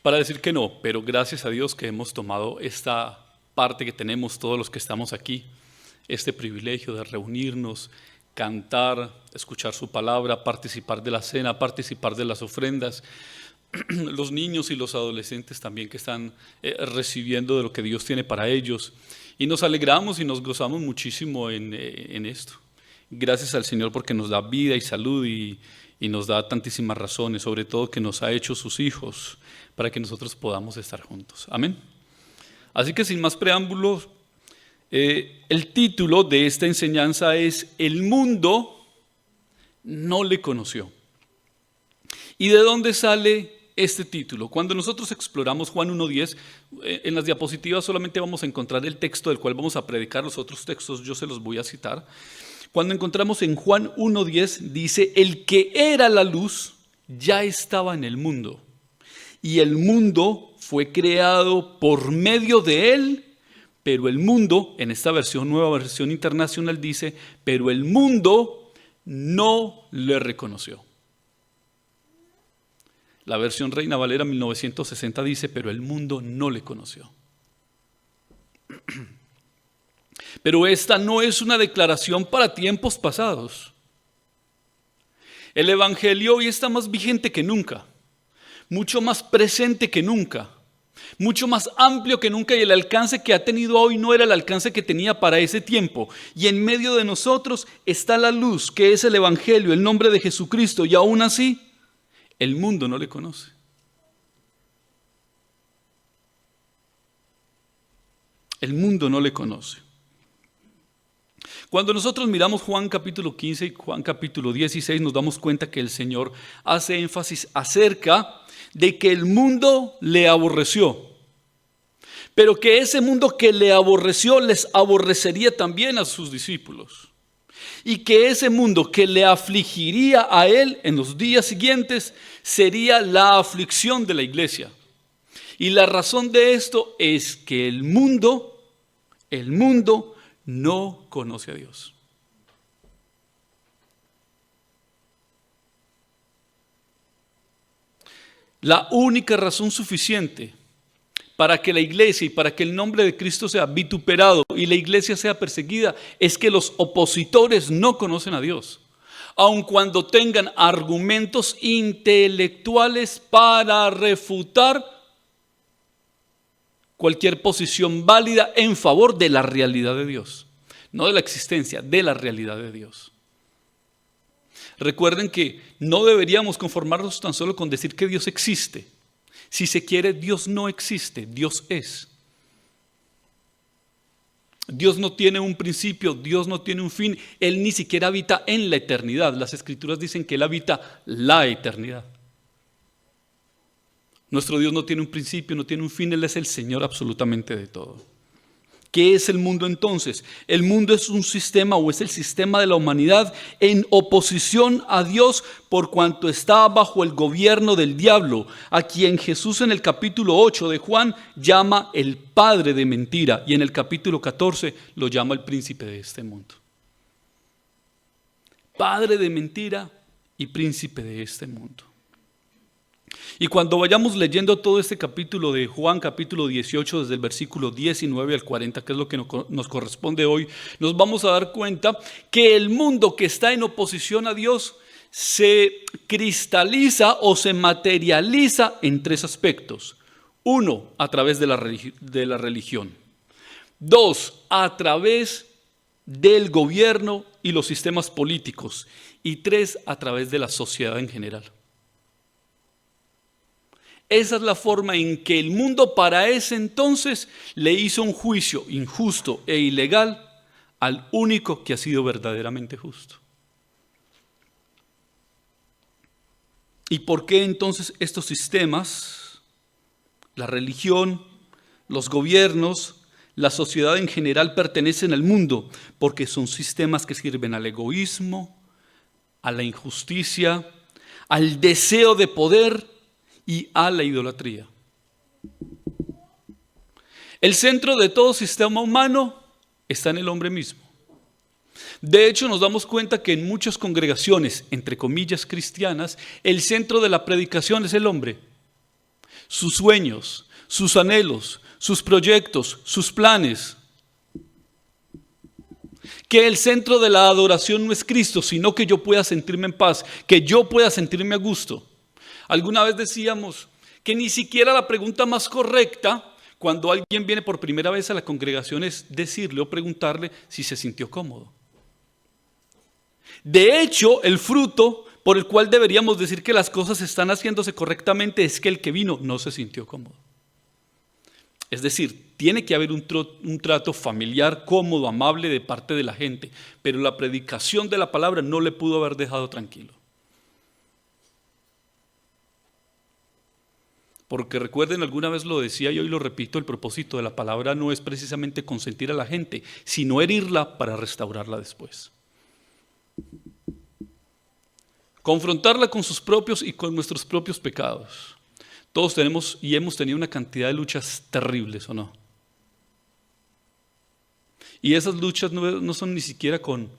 para decir que no, pero gracias a Dios que hemos tomado esta parte que tenemos todos los que estamos aquí, este privilegio de reunirnos, cantar, escuchar su palabra, participar de la cena, participar de las ofrendas, los niños y los adolescentes también que están recibiendo de lo que Dios tiene para ellos. Y nos alegramos y nos gozamos muchísimo en esto. Gracias al Señor porque nos da vida y salud y nos da tantísimas razones, sobre todo que nos ha hecho sus hijos para que nosotros podamos estar juntos. Amén. Así que sin más preámbulos, el título de esta enseñanza es El mundo no le conoció. ¿Y de dónde sale este título? Cuando nosotros exploramos Juan 1:10, en las diapositivas solamente vamos a encontrar el texto del cual vamos a predicar, los otros textos yo se los voy a citar. Cuando encontramos en Juan 1:10 dice, el que era la luz ya estaba en el mundo y el mundo fue creado por medio de él, pero el mundo, en esta versión, nueva versión internacional dice, pero el mundo no le reconoció. La versión Reina Valera 1960 dice, pero el mundo no le conoció. Pero esta no es una declaración para tiempos pasados. El Evangelio hoy está más vigente que nunca, mucho más presente que nunca, mucho más amplio que nunca, y el alcance que ha tenido hoy no era el alcance que tenía para ese tiempo. Y en medio de nosotros está la luz, que es el Evangelio, el nombre de Jesucristo, y aún así el mundo no le conoce. El mundo no le conoce. Cuando nosotros miramos Juan capítulo 15 y Juan capítulo 16, nos damos cuenta que el Señor hace énfasis acerca de que el mundo le aborreció, pero que ese mundo que le aborreció les aborrecería también a sus discípulos, y que ese mundo que le afligiría a él en los días siguientes sería la aflicción de la iglesia. Y la razón de esto es que el mundo no conoce a Dios. La única razón suficiente para que la iglesia y para que el nombre de Cristo sea vituperado y la iglesia sea perseguida es que los opositores no conocen a Dios, aun cuando tengan argumentos intelectuales para refutar cualquier posición válida en favor de la realidad de Dios, no de la existencia, de la realidad de Dios. Recuerden que no deberíamos conformarnos tan solo con decir que Dios existe. Si se quiere, Dios no existe, Dios es. Dios no tiene un principio, Dios no tiene un fin, Él ni siquiera habita en la eternidad. Las Escrituras dicen que Él habita la eternidad. Nuestro Dios no tiene un principio, no tiene un fin, Él es el Señor absolutamente de todo. ¿Qué es el mundo entonces? El mundo es un sistema o es el sistema de la humanidad en oposición a Dios por cuanto está bajo el gobierno del diablo, a quien Jesús en el capítulo 8 de Juan llama el padre de mentira y en el capítulo 14 lo llama el príncipe de este mundo. Padre de mentira y príncipe de este mundo. Y cuando vayamos leyendo todo este capítulo de Juan, capítulo 18, desde el versículo 19 al 40, que es lo que nos corresponde hoy, nos vamos a dar cuenta que el mundo que está en oposición a Dios se cristaliza o se materializa en tres aspectos. Uno, a través de la religión. Dos, a través del gobierno y los sistemas políticos. Y tres, a través de la sociedad en general. Esa es la forma en que el mundo para ese entonces le hizo un juicio injusto e ilegal al único que ha sido verdaderamente justo. ¿Y por qué entonces estos sistemas, la religión, los gobiernos, la sociedad en general pertenecen al mundo? Porque son sistemas que sirven al egoísmo, a la injusticia, al deseo de poder y a la idolatría. El centro de todo sistema humano está en el hombre mismo. De hecho, nos damos cuenta que en muchas congregaciones, entre comillas cristianas, el centro de la predicación es el hombre. sus sueños, sus anhelos, sus proyectos, sus planes. Que el centro de la adoración no es Cristo, sino que yo pueda sentirme en paz, que yo pueda sentirme a gusto. Alguna vez decíamos que ni siquiera la pregunta más correcta cuando alguien viene por primera vez a la congregación es decirle o preguntarle si se sintió cómodo. De hecho, el fruto por el cual deberíamos decir que las cosas están haciéndose correctamente es que el que vino no se sintió cómodo. Es decir, tiene que haber un trato familiar, cómodo, amable de parte de la gente, pero la predicación de la palabra no le pudo haber dejado tranquilo. Porque recuerden, alguna vez lo decía y hoy lo repito, el propósito de la palabra no es precisamente consentir a la gente, sino herirla para restaurarla después. Confrontarla con sus propios y con nuestros propios pecados. Todos tenemos y hemos tenido una cantidad de luchas terribles, ¿o no? Y esas luchas no son ni siquiera con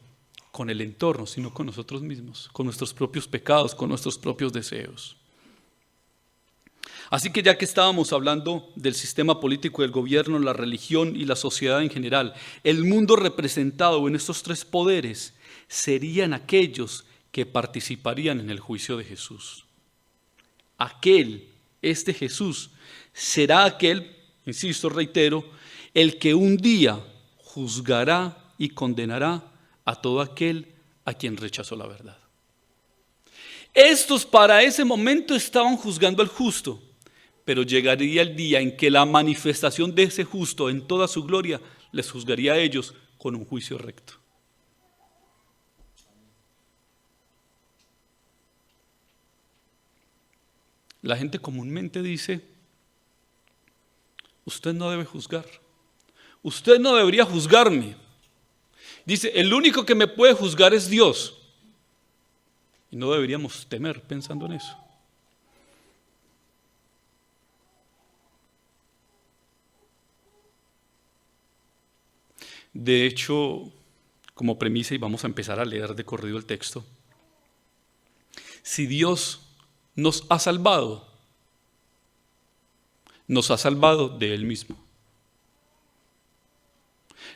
el entorno, sino con nosotros mismos, con nuestros propios pecados, con nuestros propios deseos. Así que ya que estábamos hablando del sistema político, del gobierno, la religión y la sociedad en general, el mundo representado en estos tres poderes serían aquellos que participarían en el juicio de Jesús. Este Jesús, será aquel, insisto, reitero, el que un día juzgará y condenará a todo aquel a quien rechazó la verdad. Estos para ese momento estaban juzgando al justo, pero llegaría el día en que la manifestación de ese justo en toda su gloria les juzgaría a ellos con un juicio recto. La gente comúnmente dice, usted no debe juzgar, usted no debería juzgarme. Dice, el único que me puede juzgar es Dios. Y no deberíamos temer pensando en eso. De hecho, como premisa, y vamos a empezar a leer de corrido el texto, si Dios nos ha salvado de Él mismo.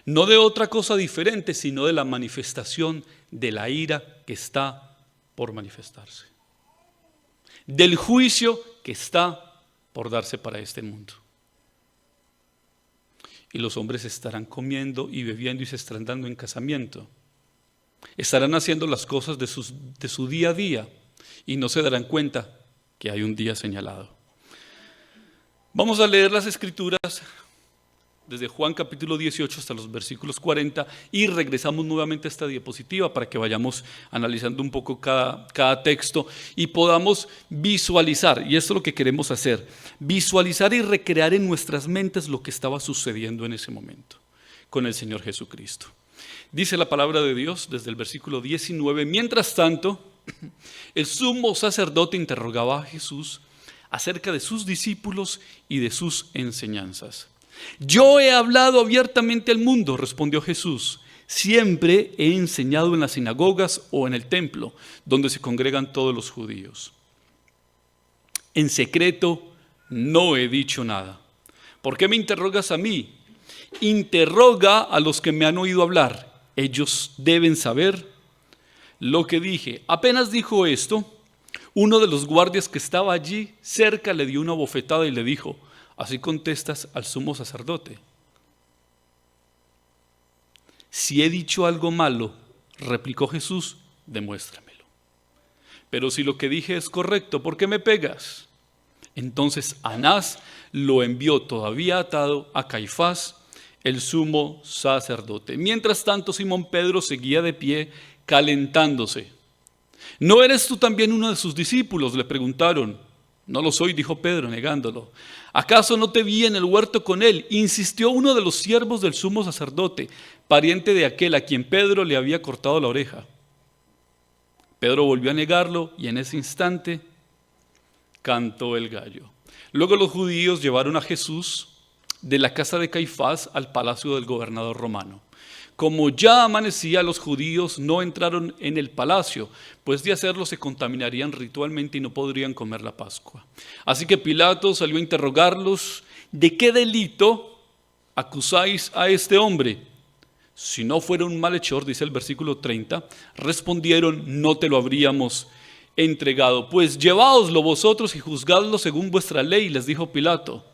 No de otra cosa diferente, sino de la manifestación de la ira que está por manifestarse. Del juicio que está por darse para este mundo. Y los hombres estarán comiendo y bebiendo y se estarán dando en casamiento. Estarán haciendo las cosas de su día a día y no se darán cuenta que hay un día señalado. Vamos a leer las escrituras desde Juan capítulo 18 hasta los versículos 40 y regresamos nuevamente a esta diapositiva para que vayamos analizando un poco cada texto y podamos visualizar, y esto es lo que queremos hacer, visualizar y recrear en nuestras mentes lo que estaba sucediendo en ese momento con el Señor Jesucristo. Dice la palabra de Dios desde el versículo 19, mientras tanto, el sumo sacerdote interrogaba a Jesús acerca de sus discípulos y de sus enseñanzas. Yo he hablado abiertamente al mundo, respondió Jesús. Siempre he enseñado en las sinagogas o en el templo, donde se congregan todos los judíos. En secreto no he dicho nada. ¿Por qué me interrogas a mí? Interroga a los que me han oído hablar. Ellos deben saber lo que dije. Apenas dijo esto, uno de los guardias que estaba allí cerca le dio una bofetada y le dijo, ¿así contestas al sumo sacerdote? Si he dicho algo malo, replicó Jesús, demuéstramelo. Pero si lo que dije es correcto, ¿por qué me pegas? Entonces Anás lo envió todavía atado a Caifás, el sumo sacerdote. Mientras tanto, Simón Pedro seguía de pie, calentándose. ¿No eres tú también uno de sus discípulos?, le preguntaron. No lo soy, dijo Pedro, negándolo. ¿Acaso no te vi en el huerto con él? Insistió uno de los siervos del sumo sacerdote, pariente de aquel a quien Pedro le había cortado la oreja. Pedro volvió a negarlo y en ese instante cantó el gallo. Luego los judíos llevaron a Jesús de la casa de Caifás al palacio del gobernador romano. Como ya amanecía, los judíos no entraron en el palacio, pues de hacerlo se contaminarían ritualmente y no podrían comer la Pascua. Así que Pilato salió a interrogarlos: ¿de qué delito acusáis a este hombre? Si no fuera un malhechor, dice el versículo 30, respondieron: no te lo habríamos entregado. Pues lleváoslo vosotros y juzgadlo según vuestra ley, les dijo Pilato.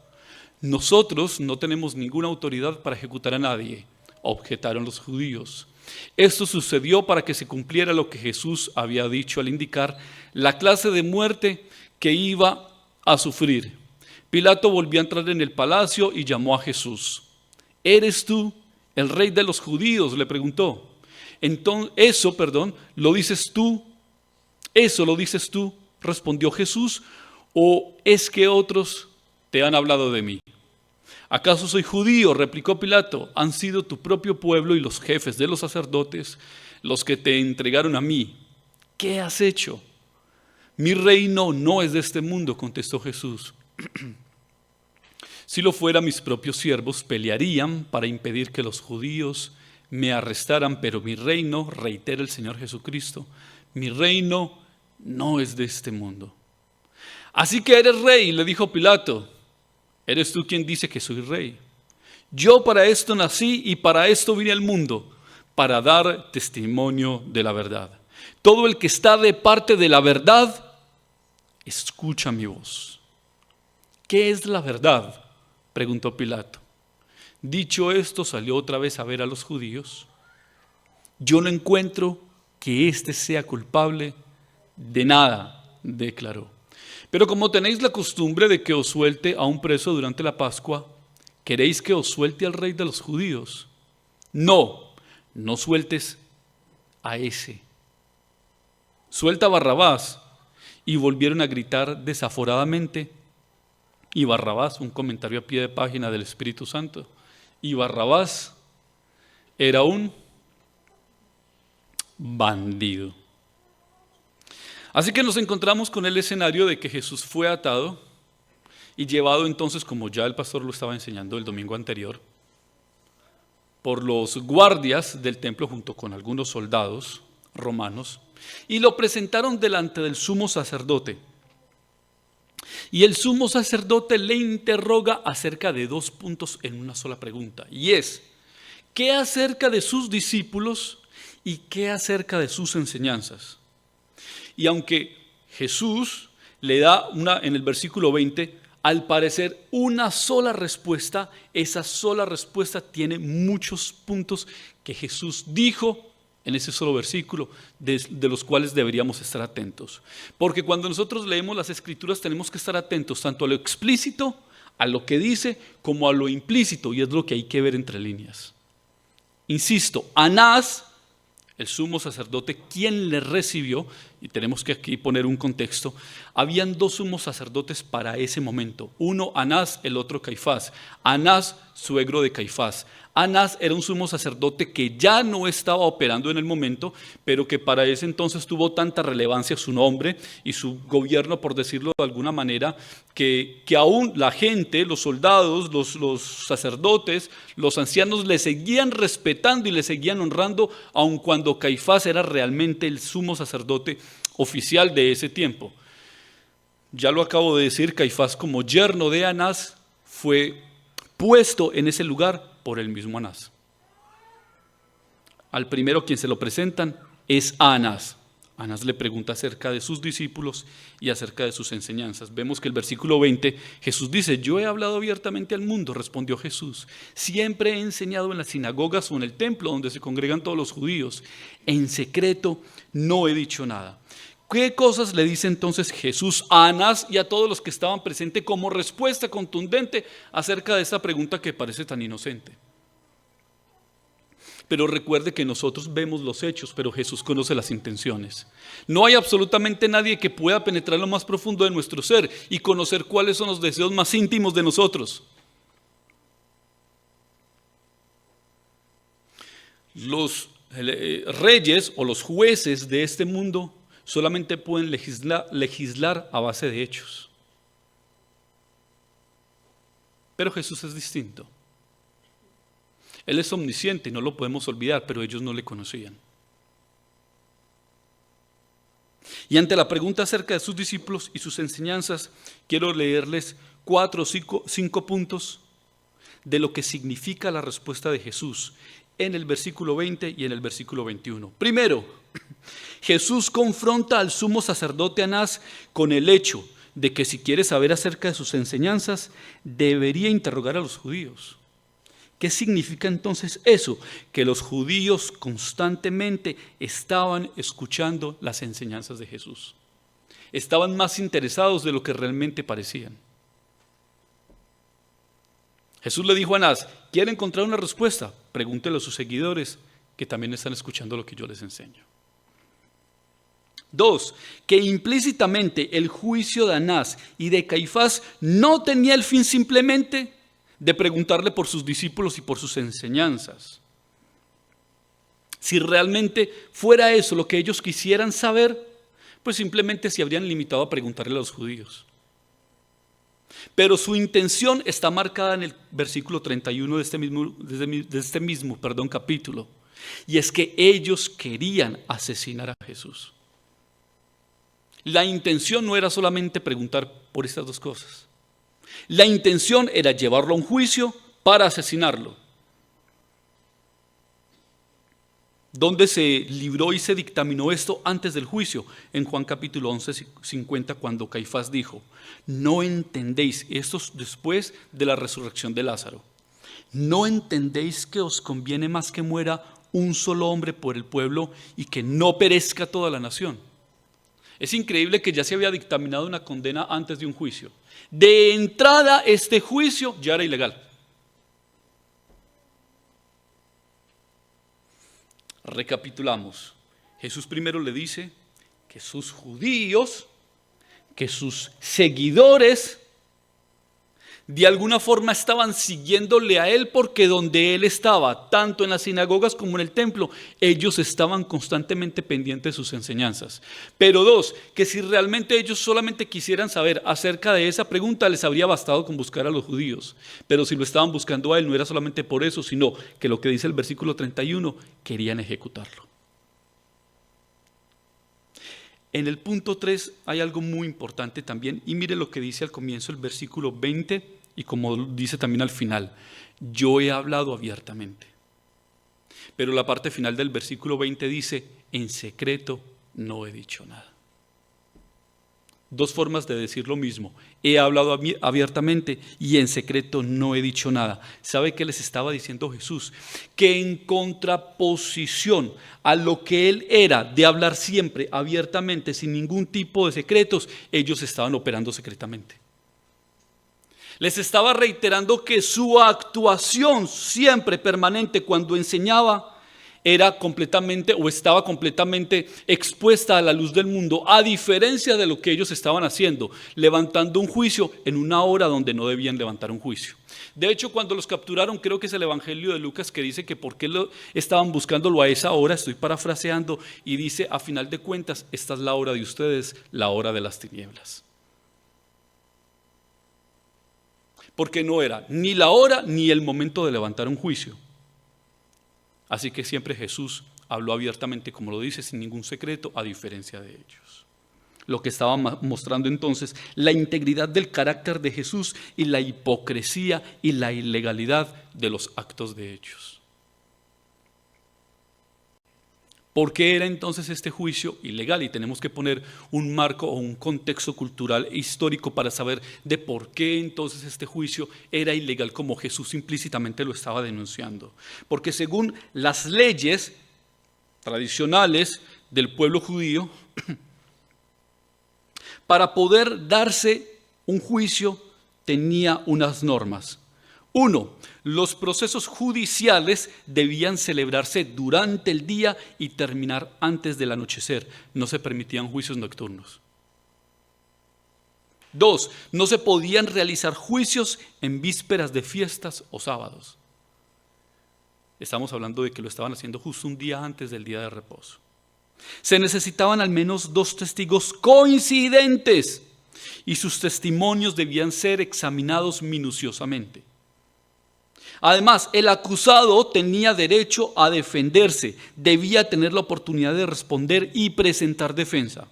Nosotros no tenemos ninguna autoridad para ejecutar a nadie, objetaron los judíos. Esto sucedió para que se cumpliera lo que Jesús había dicho al indicar la clase de muerte que iba a sufrir. Pilato volvió a entrar en el palacio y llamó a Jesús. ¿Eres tú el rey de los judíos?, le preguntó. Entonces, eso lo dices tú, respondió Jesús, ¿o es que otros te han hablado de mí? ¿Acaso soy judío?, replicó Pilato. Han sido tu propio pueblo y los jefes de los sacerdotes los que te entregaron a mí. ¿Qué has hecho? Mi reino no es de este mundo, contestó Jesús. Si lo fuera, mis propios siervos pelearían para impedir que los judíos me arrestaran, pero mi reino, reitera el Señor Jesucristo, mi reino no es de este mundo. Así que eres rey, le dijo Pilato. ¿Eres tú quien dice que soy rey? Yo para esto nací y para esto vine al mundo, para dar testimonio de la verdad. Todo el que está de parte de la verdad, escucha mi voz. ¿Qué es la verdad?, preguntó Pilato. Dicho esto, salió otra vez a ver a los judíos. Yo no encuentro que éste sea culpable de nada, declaró. Pero como tenéis la costumbre de que os suelte a un preso durante la Pascua, ¿queréis que os suelte al rey de los judíos? No, no sueltes a ese. Suelta a Barrabás. Y volvieron a gritar desaforadamente. Y Barrabás, un comentario a pie de página del Espíritu Santo, y Barrabás era un bandido. Así que nos encontramos con el escenario de que Jesús fue atado y llevado entonces, como ya el pastor lo estaba enseñando el domingo anterior, por los guardias del templo junto con algunos soldados romanos, y lo presentaron delante del sumo sacerdote. Y el sumo sacerdote le interroga acerca de 2 puntos en una sola pregunta, y es: ¿qué acerca de sus discípulos y qué acerca de sus enseñanzas? Y aunque Jesús le da en el versículo 20, al parecer una sola respuesta, esa sola respuesta tiene muchos puntos que Jesús dijo en ese solo versículo, de los cuales deberíamos estar atentos. Porque cuando nosotros leemos las Escrituras tenemos que estar atentos tanto a lo explícito, a lo que dice, como a lo implícito, y es lo que hay que ver entre líneas. Insisto, Anás, el sumo sacerdote, quien le recibió, y tenemos que aquí poner un contexto, habían 2 sumos sacerdotes para ese momento, uno Anás, el otro Caifás. Anás, suegro de Caifás. Anás era un sumo sacerdote que ya no estaba operando en el momento, pero que para ese entonces tuvo tanta relevancia su nombre y su gobierno, por decirlo de alguna manera, que aún la gente, los soldados, los sacerdotes, los ancianos le seguían respetando y le seguían honrando, aun cuando Caifás era realmente el sumo sacerdote oficial de ese tiempo. Ya lo acabo de decir, Caifás, como yerno de Anás, fue puesto en ese lugar por el mismo Anás. Al primero quien se lo presentan es a Anás. Anás le pregunta acerca de sus discípulos y acerca de sus enseñanzas. Vemos que el versículo 20, Jesús dice: yo he hablado abiertamente al mundo, respondió Jesús. Siempre he enseñado en las sinagogas o en el templo donde se congregan todos los judíos. En secreto no he dicho nada. ¿Qué cosas le dice entonces Jesús a Anás y a todos los que estaban presentes como respuesta contundente acerca de esta pregunta que parece tan inocente? Pero recuerde que nosotros vemos los hechos, pero Jesús conoce las intenciones. No hay absolutamente nadie que pueda penetrar lo más profundo de nuestro ser y conocer cuáles son los deseos más íntimos de nosotros. Los reyes o los jueces de este mundo solamente pueden legislar a base de hechos. Pero Jesús es distinto. Él es omnisciente, no lo podemos olvidar, pero ellos no le conocían. Y ante la pregunta acerca de sus discípulos y sus enseñanzas, quiero leerles 4 o 5 puntos de lo que significa la respuesta de Jesús en el versículo 20 y en el versículo 21. Primero, Jesús confronta al sumo sacerdote Anás con el hecho de que si quiere saber acerca de sus enseñanzas, debería interrogar a los judíos. ¿Qué significa entonces eso? Que los judíos constantemente estaban escuchando las enseñanzas de Jesús. Estaban más interesados de lo que realmente parecían. Jesús le dijo a Anás: ¿quiere encontrar una respuesta? Pregúntele a sus seguidores que también están escuchando lo que yo les enseño. 2. Que implícitamente el juicio de Anás y de Caifás no tenía el fin simplemente de preguntarle por sus discípulos y por sus enseñanzas. Si realmente fuera eso lo que ellos quisieran saber, pues simplemente se habrían limitado a preguntarle a los judíos. Pero su intención está marcada en el versículo 31 de este mismo capítulo. Y es que ellos querían asesinar a Jesús. La intención no era solamente preguntar por estas dos cosas. La intención era llevarlo a un juicio para asesinarlo. ¿Dónde se libró y se dictaminó esto antes del juicio? En Juan capítulo 11:50, cuando Caifás dijo: no entendéis, esto es después de la resurrección de Lázaro, no entendéis que os conviene más que muera un solo hombre por el pueblo y que no perezca toda la nación. Es increíble que ya se había dictaminado una condena antes de un juicio. De entrada, este juicio ya era ilegal. Recapitulamos. Jesús primero le dice que sus judíos, que sus seguidores, de alguna forma estaban siguiéndole a él porque donde él estaba, tanto en las sinagogas como en el templo, ellos estaban constantemente pendientes de sus enseñanzas. Pero 2, que si realmente ellos solamente quisieran saber acerca de esa pregunta, les habría bastado con buscar a los judíos. Pero si lo estaban buscando a él, no era solamente por eso, sino que lo que dice el versículo 31, querían ejecutarlo. En el punto 3 hay algo muy importante también, y mire lo que dice al comienzo el versículo 20 y como dice también al final: yo he hablado abiertamente. Pero la parte final del versículo 20 dice: en secreto no he dicho nada. Dos formas de decir lo mismo: he hablado abiertamente y en secreto no he dicho nada. ¿Sabe qué les estaba diciendo Jesús? Que en contraposición a lo que él era de hablar siempre abiertamente, sin ningún tipo de secretos, ellos estaban operando secretamente. Les estaba reiterando que su actuación siempre permanente cuando enseñaba era completamente o estaba completamente expuesta a la luz del mundo, a diferencia de lo que ellos estaban haciendo, levantando un juicio en una hora donde no debían levantar un juicio. De hecho, cuando los capturaron, creo que es el Evangelio de Lucas que dice que por qué estaban buscándolo a esa hora, estoy parafraseando, y dice: a final de cuentas, esta es la hora de ustedes, la hora de las tinieblas. Porque no era ni la hora ni el momento de levantar un juicio. Así que siempre Jesús habló abiertamente, como lo dice, sin ningún secreto, a diferencia de ellos. Lo que estaba mostrando entonces la integridad del carácter de Jesús y la hipocresía y la ilegalidad de los actos de ellos. ¿Por qué era entonces este juicio ilegal? Y tenemos que poner un marco o un contexto cultural e histórico para saber de por qué entonces este juicio era ilegal, como Jesús implícitamente lo estaba denunciando. Porque según las leyes tradicionales del pueblo judío, para poder darse un juicio tenía unas normas. 1. Los procesos judiciales debían celebrarse durante el día y terminar antes del anochecer. No se permitían juicios nocturnos. 2. No se podían realizar juicios en vísperas de fiestas o sábados. Estamos hablando de que lo estaban haciendo justo un día antes del día de reposo. Se necesitaban al menos 2 testigos coincidentes y sus testimonios debían ser examinados minuciosamente. Además, el acusado tenía derecho a defenderse, debía tener la oportunidad de responder y presentar defensa.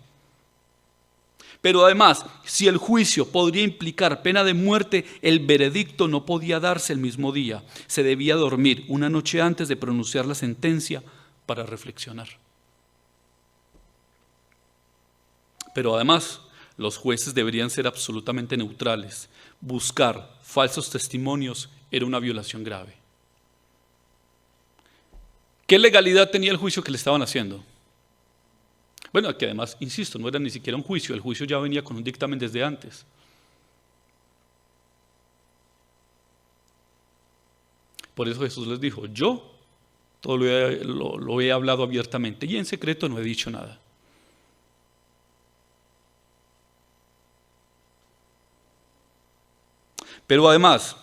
Pero además, si el juicio podría implicar pena de muerte, el veredicto no podía darse el mismo día. Se debía dormir una noche antes de pronunciar la sentencia para reflexionar. Pero además, los jueces deberían ser absolutamente neutrales. Buscar falsos testimonios era una violación grave. ¿Qué legalidad tenía el juicio que le estaban haciendo? Bueno, que además, insisto, no era ni siquiera un juicio, el juicio ya venía con un dictamen desde antes. Por eso Jesús les dijo, yo todo lo he hablado abiertamente y en secreto no he dicho nada. Pero además,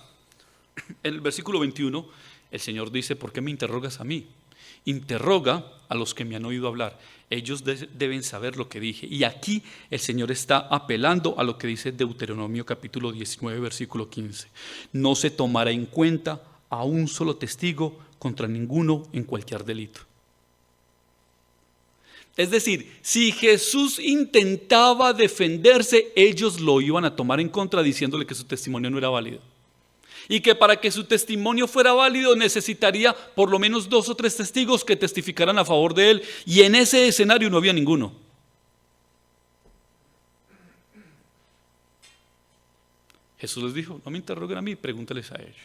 en el versículo 21, el Señor dice, ¿por qué me interrogas a mí? Interroga a los que me han oído hablar. Ellos deben saber lo que dije. Y aquí el Señor está apelando a lo que dice Deuteronomio capítulo 19, versículo 15. No se tomará en cuenta a un solo testigo contra ninguno en cualquier delito. Es decir, si Jesús intentaba defenderse, ellos lo iban a tomar en contra diciéndole que su testimonio no era válido. Y que para que su testimonio fuera válido necesitaría por lo menos 2 o 3 testigos que testificaran a favor de él. Y en ese escenario no había ninguno. Jesús les dijo, no me interroguen a mí, pregúntales a ellos.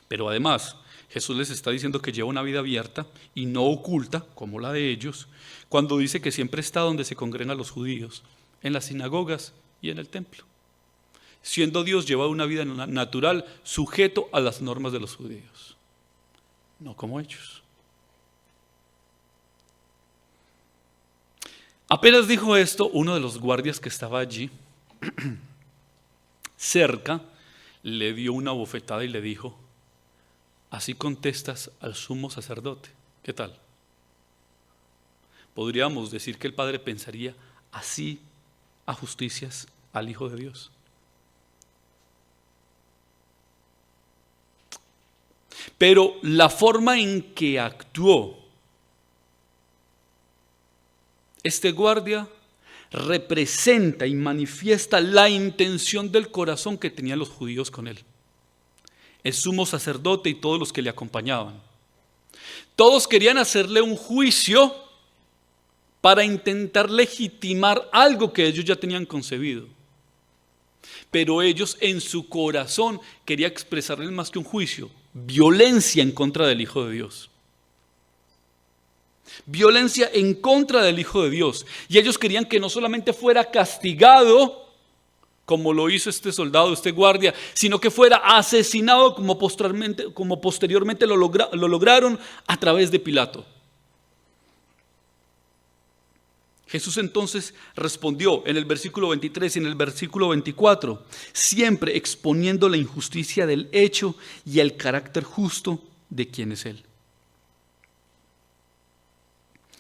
Pero además, Jesús les está diciendo que lleva una vida abierta y no oculta, como la de ellos, cuando dice que siempre está donde se congregan los judíos, en las sinagogas y en el templo. Siendo Dios, lleva una vida natural, sujeto a las normas de los judíos, no como ellos. Apenas dijo esto, uno de los guardias que estaba allí, cerca, le dio una bofetada y le dijo, así contestas al sumo sacerdote. ¿Qué tal? Podríamos decir que el Padre pensaría, así ajusticias al Hijo de Dios. Pero la forma en que actuó este guardia representa y manifiesta la intención del corazón que tenían los judíos con él. El sumo sacerdote y todos los que le acompañaban. Todos querían hacerle un juicio para intentar legitimar algo que ellos ya tenían concebido. Pero ellos en su corazón querían expresarle más que un juicio, violencia en contra del Hijo de Dios. Violencia en contra del Hijo de Dios. Y ellos querían que no solamente fuera castigado, como lo hizo este soldado, este guardia, sino que fuera asesinado como posteriormente lo lograron a través de Pilato. Jesús entonces respondió en el versículo 23 y en el versículo 24, siempre exponiendo la injusticia del hecho y el carácter justo de quien es Él.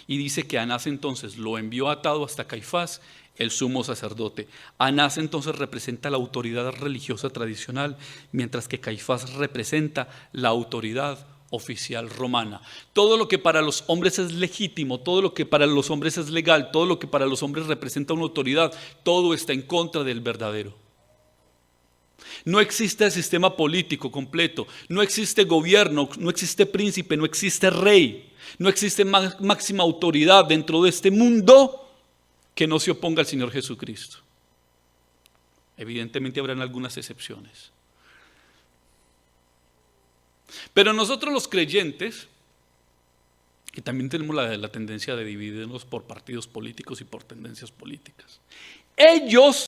Y dice que Anás entonces lo envió atado hasta Caifás, el sumo sacerdote. Anás entonces representa la autoridad religiosa tradicional, mientras que Caifás representa la autoridad oficial romana. Todo lo que para los hombres es legítimo, todo lo que para los hombres es legal, todo lo que para los hombres representa una autoridad, todo está en contra del verdadero. No existe sistema político completo, no existe gobierno, no existe príncipe, no existe rey, no existe máxima autoridad dentro de este mundo que no se oponga al Señor Jesucristo. Evidentemente habrán algunas excepciones. Pero nosotros los creyentes, que también tenemos la tendencia de dividirnos por partidos políticos y por tendencias políticas, ellos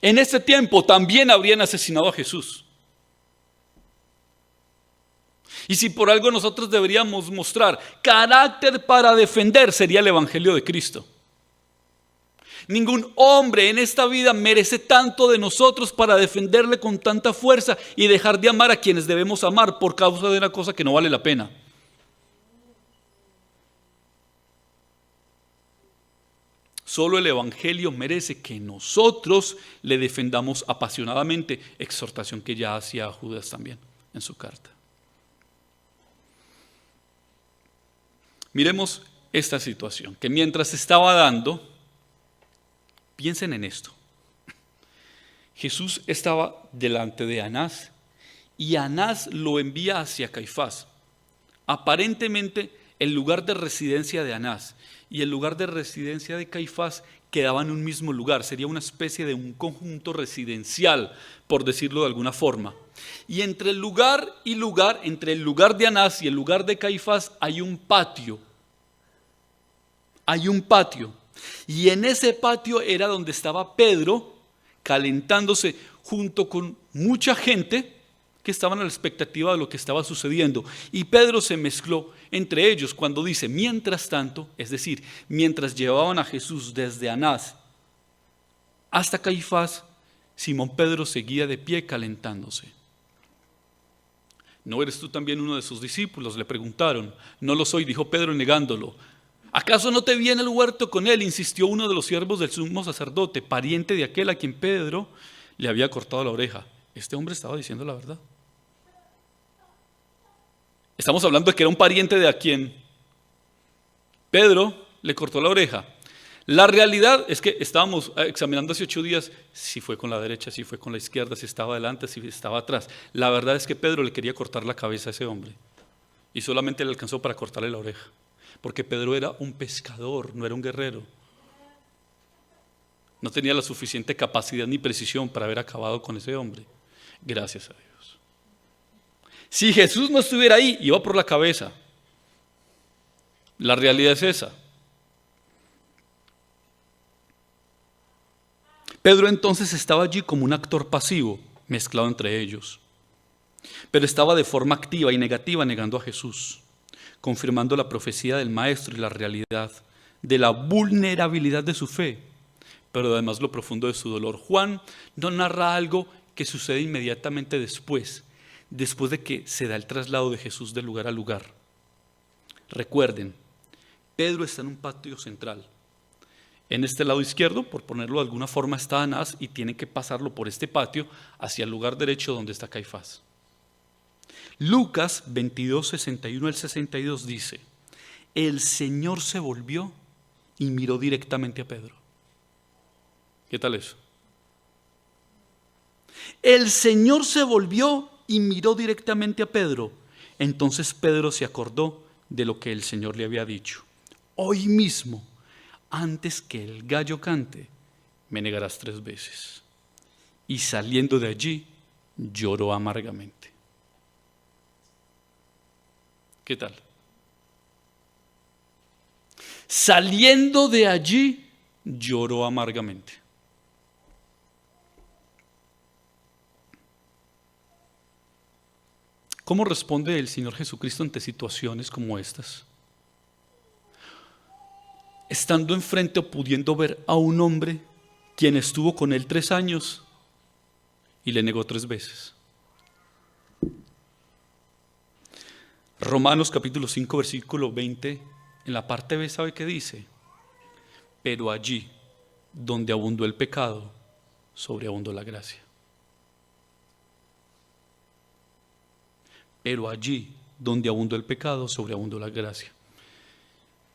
en ese tiempo también habrían asesinado a Jesús. Y si por algo nosotros deberíamos mostrar carácter para defender, sería el Evangelio de Cristo. Ningún hombre en esta vida merece tanto de nosotros para defenderle con tanta fuerza y dejar de amar a quienes debemos amar por causa de una cosa que no vale la pena. Solo el Evangelio merece que nosotros le defendamos apasionadamente, exhortación que ya hacía Judas también en su carta. Miremos esta situación, que mientras se estaba dando, piensen en esto. Jesús estaba delante de Anás y Anás lo envía hacia Caifás. Aparentemente el lugar de residencia de Anás y el lugar de residencia de Caifás quedaban en un mismo lugar, sería una especie de un conjunto residencial, por decirlo de alguna forma. Y entre el lugar y lugar, entre el lugar de Anás y el lugar de Caifás hay un patio. Hay un patio. Y en ese patio era donde estaba Pedro calentándose junto con mucha gente que estaban a la expectativa de lo que estaba sucediendo. Y Pedro se mezcló entre ellos cuando dice, mientras tanto, es decir, mientras llevaban a Jesús desde Anás hasta Caifás, Simón Pedro seguía de pie calentándose. ¿No eres tú también uno de sus discípulos?, le preguntaron. No lo soy, dijo Pedro negándolo. ¿Acaso no te vi en el huerto con él?, insistió uno de los siervos del sumo sacerdote, pariente de aquel a quien Pedro le había cortado la oreja. Este hombre estaba diciendo la verdad. Estamos hablando de que era un pariente de a quien Pedro le cortó la oreja. La realidad es que estábamos examinando hace 8 días si fue con la derecha, si fue con la izquierda, si estaba adelante, si estaba atrás. La verdad es que Pedro le quería cortar la cabeza a ese hombre y solamente le alcanzó para cortarle la oreja, porque Pedro era un pescador, no era un guerrero. No tenía la suficiente capacidad ni precisión para haber acabado con ese hombre. Gracias a Dios. Si Jesús no estuviera ahí, iba por la cabeza. La realidad es esa. Pedro entonces estaba allí como un actor pasivo, mezclado entre ellos. Pero estaba de forma activa y negativa negando a Jesús, confirmando la profecía del Maestro y la realidad de la vulnerabilidad de su fe, pero además lo profundo de su dolor. Juan no narra algo que sucede inmediatamente después de que se da el traslado de Jesús de lugar a lugar. Recuerden, Pedro está en un patio central. En este lado izquierdo, por ponerlo de alguna forma, está Anás y tiene que pasarlo por este patio hacia el lugar derecho donde está Caifás. Lucas 22, 61 al 62 dice, el Señor se volvió y miró directamente a Pedro. ¿Qué tal eso? El Señor se volvió y miró directamente a Pedro. Entonces Pedro se acordó de lo que el Señor le había dicho. Hoy mismo, antes que el gallo cante, me negarás 3 veces. Y saliendo de allí, lloró amargamente. ¿Qué tal? Saliendo de allí, lloró amargamente. ¿Cómo responde el Señor Jesucristo ante situaciones como estas? Estando enfrente o pudiendo ver a un hombre quien estuvo con él 3 años y le negó 3 veces. Romanos capítulo 5 versículo 20, en la parte B, ¿sabe qué dice? Pero allí donde abundó el pecado, sobreabundó la gracia. Pero allí donde abundó el pecado, sobreabundó la gracia.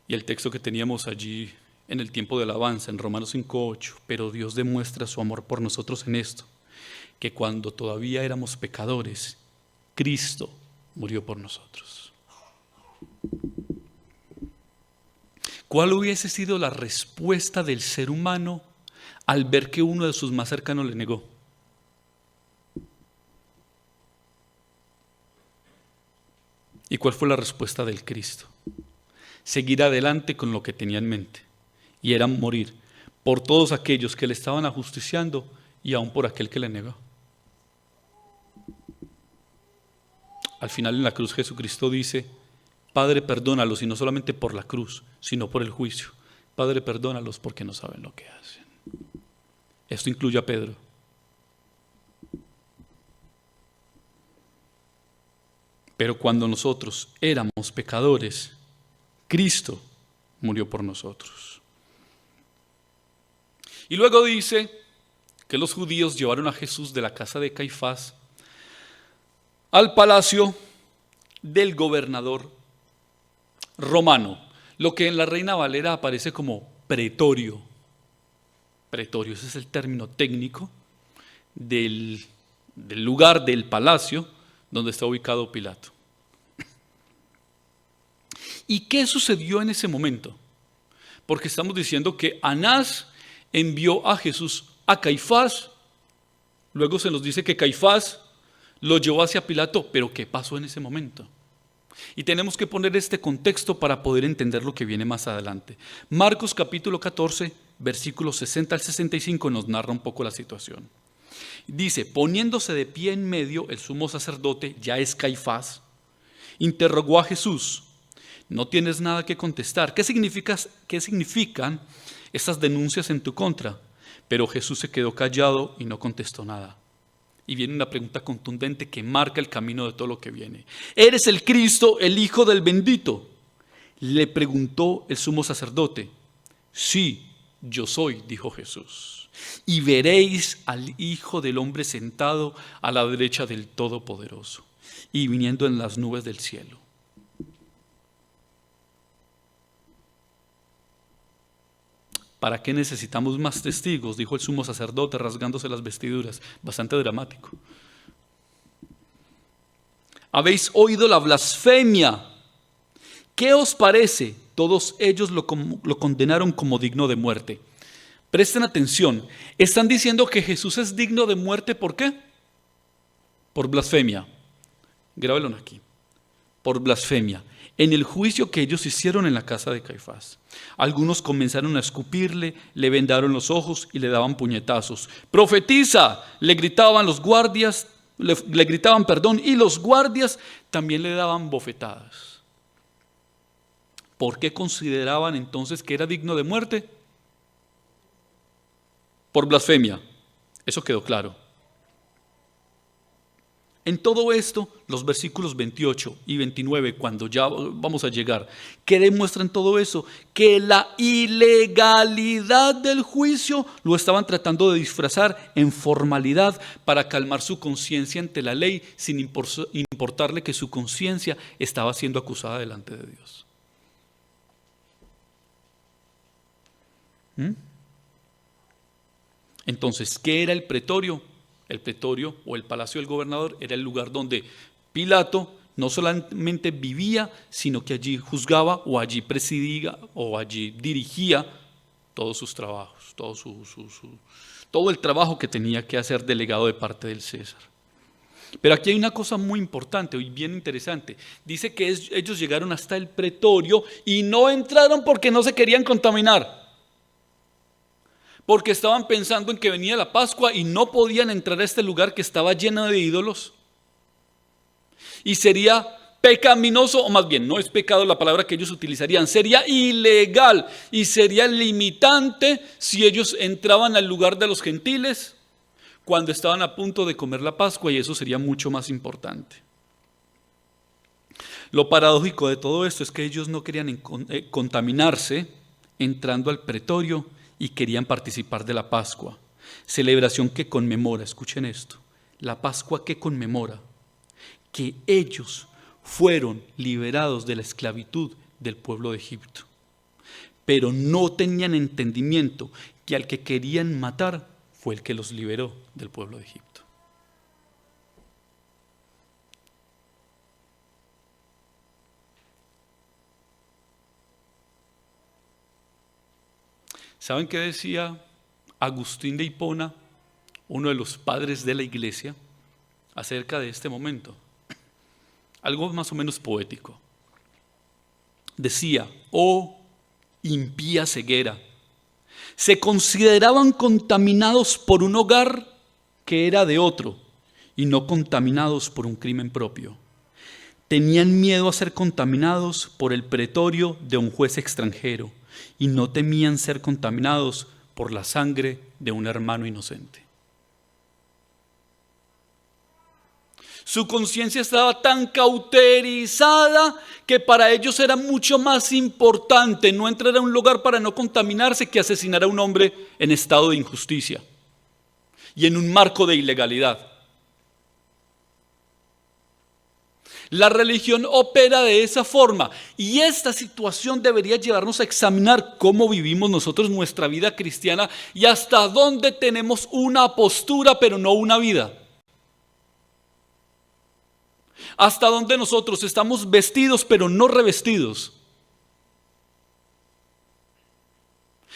Y el texto que teníamos allí en el tiempo de alabanza, en Romanos 5:8, pero Dios demuestra su amor por nosotros en esto, que cuando todavía éramos pecadores, Cristo murió por nosotros. ¿Cuál hubiese sido la respuesta del ser humano al ver que uno de sus más cercanos le negó? ¿Y cuál fue la respuesta del Cristo? Seguir adelante con lo que tenía en mente, y era morir por todos aquellos que le estaban ajusticiando y aún por aquel que le negó. Al final en la cruz Jesucristo dice, Padre, perdónalos, y no solamente por la cruz, sino por el juicio. Padre, perdónalos porque no saben lo que hacen. Esto incluye a Pedro. Pero cuando nosotros éramos pecadores, Cristo murió por nosotros. Y luego dice que los judíos llevaron a Jesús de la casa de Caifás al palacio del gobernador romano, lo que en la Reina Valera aparece como pretorio. Pretorio, ese es el término técnico del lugar, del palacio donde está ubicado Pilato. ¿Y qué sucedió en ese momento? Porque estamos diciendo que Anás envió a Jesús a Caifás, luego se nos dice que Caifás lo llevó hacia Pilato, pero ¿qué pasó en ese momento? Y tenemos que poner este contexto para poder entender lo que viene más adelante. Marcos capítulo 14, versículos 60 al 65 nos narra un poco la situación. Dice, poniéndose de pie en medio, el sumo sacerdote, ya es Caifás, interrogó a Jesús: ¿no tienes nada que contestar? ¿Qué significan estas denuncias en tu contra? Pero Jesús se quedó callado y no contestó nada. Y viene una pregunta contundente que marca el camino de todo lo que viene. ¿Eres el Cristo, el Hijo del Bendito? Le preguntó el sumo sacerdote. Sí, yo soy, dijo Jesús. Y veréis al Hijo del Hombre sentado a la derecha del Todopoderoso y viniendo en las nubes del cielo. ¿Para qué necesitamos más testigos?, dijo el sumo sacerdote rasgándose las vestiduras. Bastante dramático. Habéis oído la blasfemia. ¿Qué os parece? Todos ellos lo condenaron como digno de muerte. Presten atención. Están diciendo que Jesús es digno de muerte. ¿Por qué? Por blasfemia. Grábelo aquí. Por blasfemia. En el juicio que ellos hicieron en la casa de Caifás, algunos comenzaron a escupirle, le vendaron los ojos y le daban puñetazos. ¡Profetiza!, le gritaban los guardias, le gritaban, y los guardias también le daban bofetadas. ¿Por qué consideraban entonces que era digno de muerte? Por blasfemia. Eso quedó claro. En todo esto, los versículos 28 y 29, cuando ya vamos a llegar, ¿qué demuestran todo eso? Que la ilegalidad del juicio lo estaban tratando de disfrazar en formalidad para calmar su conciencia ante la ley, sin importarle que su conciencia estaba siendo acusada delante de Dios. Entonces, ¿qué era el pretorio? El pretorio o el palacio del gobernador era el lugar donde Pilato no solamente vivía, sino que allí juzgaba o allí presidía o allí dirigía todos sus trabajos, todo el trabajo que tenía que hacer delegado de parte del César. Pero aquí hay una cosa muy importante y bien interesante. Dice que ellos llegaron hasta el pretorio y no entraron porque no se querían contaminar. Porque estaban pensando en que venía la Pascua y no podían entrar a este lugar que estaba lleno de ídolos. Y sería pecaminoso, o más bien, no es pecado la palabra que ellos utilizarían, sería ilegal y sería limitante si ellos entraban al lugar de los gentiles cuando estaban a punto de comer la Pascua, y eso sería mucho más importante. Lo paradójico de todo esto es que ellos no querían contaminarse entrando al pretorio y querían participar de la Pascua, celebración que conmemora, escuchen esto, la Pascua que conmemora que ellos fueron liberados de la esclavitud del pueblo de Egipto, pero no tenían entendimiento que al que querían matar fue el que los liberó del pueblo de Egipto. ¿Saben qué decía Agustín de Hipona, uno de los padres de la iglesia, acerca de este momento? Algo más o menos poético. Decía: oh impía ceguera, se consideraban contaminados por un hogar que era de otro y no contaminados por un crimen propio. Tenían miedo a ser contaminados por el pretorio de un juez extranjero y no temían ser contaminados por la sangre de un hermano inocente. Su conciencia estaba tan cauterizada que para ellos era mucho más importante no entrar a un lugar para no contaminarse que asesinar a un hombre en estado de injusticia y en un marco de ilegalidad. La religión opera de esa forma y esta situación debería llevarnos a examinar cómo vivimos nosotros nuestra vida cristiana y hasta dónde tenemos una postura pero no una vida. Hasta dónde nosotros estamos vestidos pero no revestidos.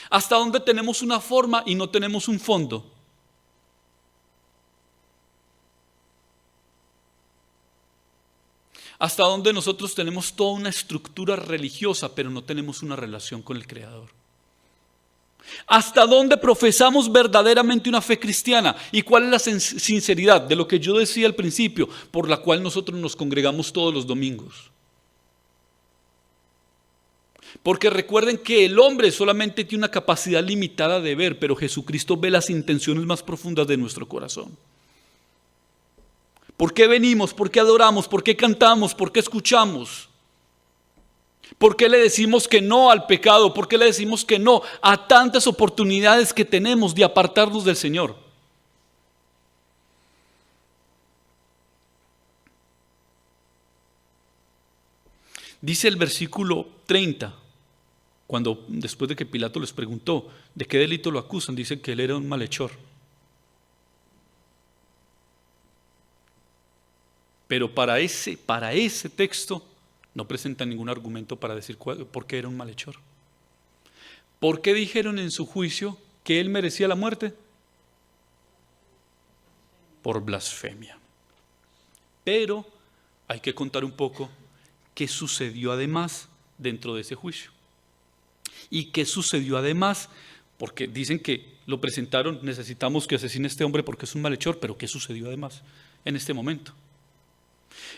Hasta dónde tenemos una forma y no tenemos un fondo. Hasta donde nosotros tenemos toda una estructura religiosa, pero no tenemos una relación con el Creador. Hasta dónde profesamos verdaderamente una fe cristiana y cuál es la sinceridad de lo que yo decía al principio, por la cual nosotros nos congregamos todos los domingos. Porque recuerden que el hombre solamente tiene una capacidad limitada de ver, pero Jesucristo ve las intenciones más profundas de nuestro corazón. ¿Por qué venimos? ¿Por qué adoramos? ¿Por qué cantamos? ¿Por qué escuchamos? ¿Por qué le decimos que no al pecado? ¿Por qué le decimos que no a tantas oportunidades que tenemos de apartarnos del Señor? Dice el versículo 30, cuando después de que Pilato les preguntó de qué delito lo acusan, dice que él era un malhechor. Pero para ese texto no presenta ningún argumento para decir por qué era un malhechor. ¿Por qué dijeron en su juicio que él merecía la muerte? Por blasfemia. Pero hay que contar un poco qué sucedió además dentro de ese juicio. Y qué sucedió además, porque dicen que lo presentaron, necesitamos que asesine a este hombre porque es un malhechor, pero ¿qué sucedió además en este momento?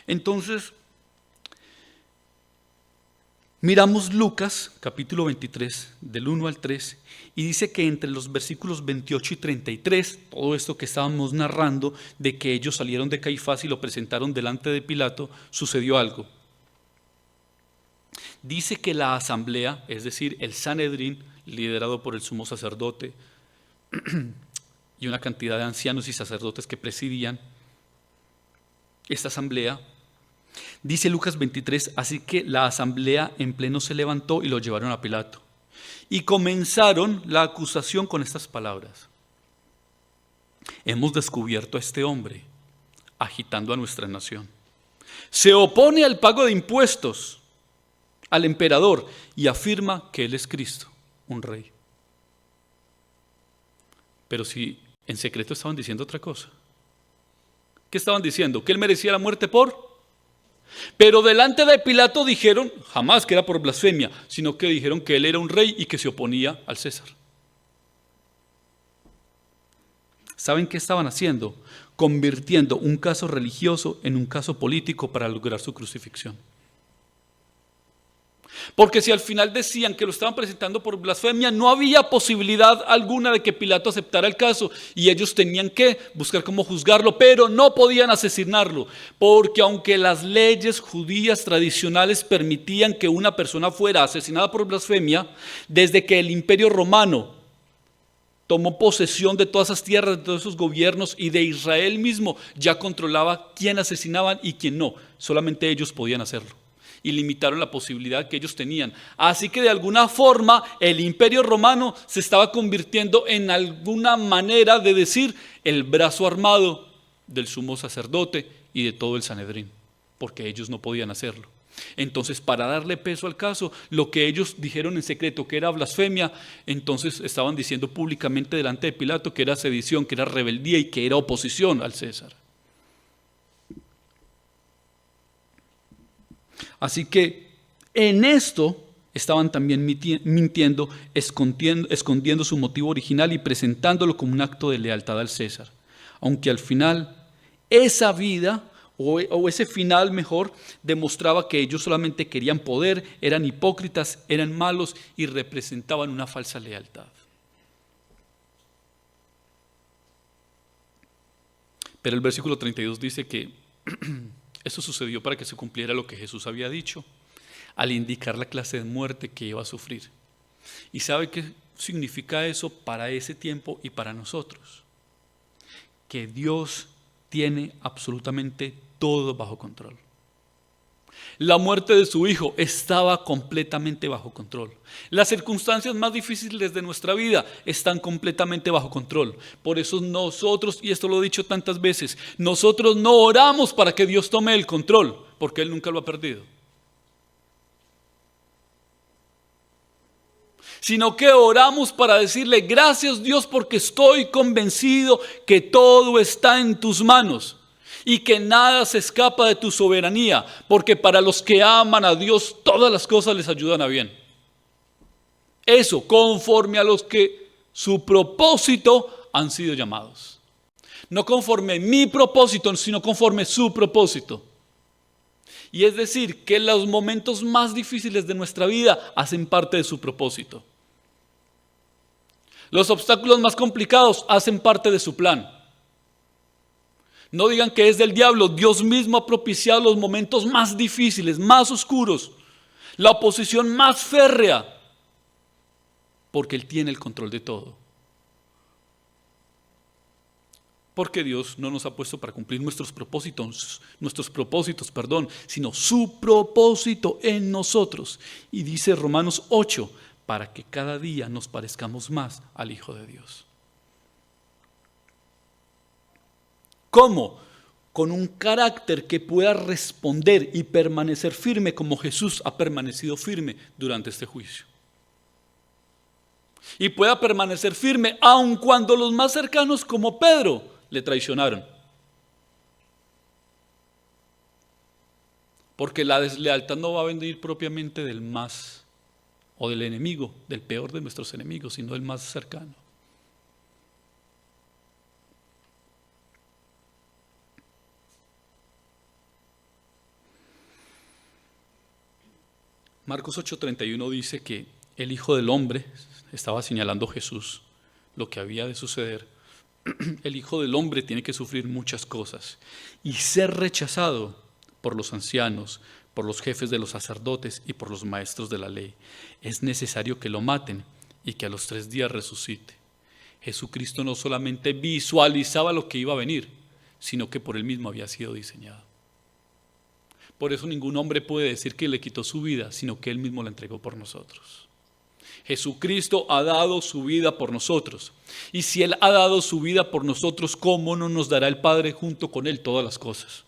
Entonces, miramos Lucas, capítulo 23, del 1 al 3, y dice que entre los versículos 28 y 33, todo esto que estábamos narrando, de que ellos salieron de Caifás y lo presentaron delante de Pilato, sucedió algo. Dice que la asamblea, es decir, el Sanedrín, liderado por el sumo sacerdote y una cantidad de ancianos y sacerdotes que presidían esta asamblea, dice Lucas 23, así que la asamblea en pleno se levantó y lo llevaron a Pilato. Y comenzaron la acusación con estas palabras: hemos descubierto a este hombre agitando a nuestra nación. Se opone al pago de impuestos al emperador y afirma que él es Cristo, un rey. Pero si en secreto estaban diciendo otra cosa. ¿Qué estaban diciendo? ¿Que él merecía la muerte por? Pero delante de Pilato dijeron, jamás que era por blasfemia, sino que dijeron que él era un rey y que se oponía al César. ¿Saben qué estaban haciendo? Convirtiendo un caso religioso en un caso político para lograr su crucifixión. Porque si al final decían que lo estaban presentando por blasfemia, no había posibilidad alguna de que Pilato aceptara el caso y ellos tenían que buscar cómo juzgarlo, pero no podían asesinarlo, porque aunque las leyes judías tradicionales permitían que una persona fuera asesinada por blasfemia, desde que el Imperio Romano tomó posesión de todas esas tierras, de todos esos gobiernos y de Israel mismo, ya controlaba quién asesinaban y quién no, solamente ellos podían hacerlo. Y limitaron la posibilidad que ellos tenían. Así que de alguna forma el Imperio Romano se estaba convirtiendo en alguna manera de decir el brazo armado del sumo sacerdote y de todo el Sanedrín, porque ellos no podían hacerlo. Entonces, para darle peso al caso, lo que ellos dijeron en secreto que era blasfemia, entonces estaban diciendo públicamente delante de Pilato que era sedición, que era rebeldía y que era oposición al César. Así que en esto estaban también mintiendo, escondiendo su motivo original y presentándolo como un acto de lealtad al César. Aunque al final esa vida, o ese final mejor, demostraba que ellos solamente querían poder, eran hipócritas, eran malos y representaban una falsa lealtad. Pero el versículo 32 dice que Esto sucedió para que se cumpliera lo que Jesús había dicho, al indicar la clase de muerte que iba a sufrir. ¿Y sabe qué significa eso para ese tiempo y para nosotros? Que Dios tiene absolutamente todo bajo control. La muerte de su Hijo estaba completamente bajo control. Las circunstancias más difíciles de nuestra vida están completamente bajo control. Por eso nosotros, y esto lo he dicho tantas veces, nosotros no oramos para que Dios tome el control, porque Él nunca lo ha perdido. Sino que oramos para decirle: gracias Dios, porque estoy convencido que todo está en tus manos y que nada se escapa de tu soberanía, porque para los que aman a Dios todas las cosas les ayudan a bien. Eso, conforme a los que su propósito han sido llamados. No conforme mi propósito, sino conforme su propósito. Y es decir, que los momentos más difíciles de nuestra vida hacen parte de su propósito. Los obstáculos más complicados hacen parte de su plan. No digan que es del diablo. Dios mismo ha propiciado los momentos más difíciles, más oscuros, la oposición más férrea, porque Él tiene el control de todo. Porque Dios no nos ha puesto para cumplir nuestros propósitos, sino su propósito en nosotros. Y dice Romanos 8, para que cada día nos parezcamos más al Hijo de Dios. ¿Cómo? Con un carácter que pueda responder y permanecer firme como Jesús ha permanecido firme durante este juicio. Y pueda permanecer firme aun cuando los más cercanos, como Pedro, le traicionaron. Porque la deslealtad no va a venir propiamente del más o del enemigo, del peor de nuestros enemigos, sino del más cercano. Marcos 8:31 dice que el Hijo del Hombre, estaba señalando Jesús lo que había de suceder, el Hijo del Hombre tiene que sufrir muchas cosas y ser rechazado por los ancianos, por los jefes de los sacerdotes y por los maestros de la ley. Es necesario que lo maten y que a los 3 días resucite. Jesucristo no solamente visualizaba lo que iba a venir, sino que por él mismo había sido diseñado. Por eso ningún hombre puede decir que le quitó su vida, sino que él mismo la entregó por nosotros. Jesucristo ha dado su vida por nosotros. Y si Él ha dado su vida por nosotros, ¿cómo no nos dará el Padre junto con Él todas las cosas?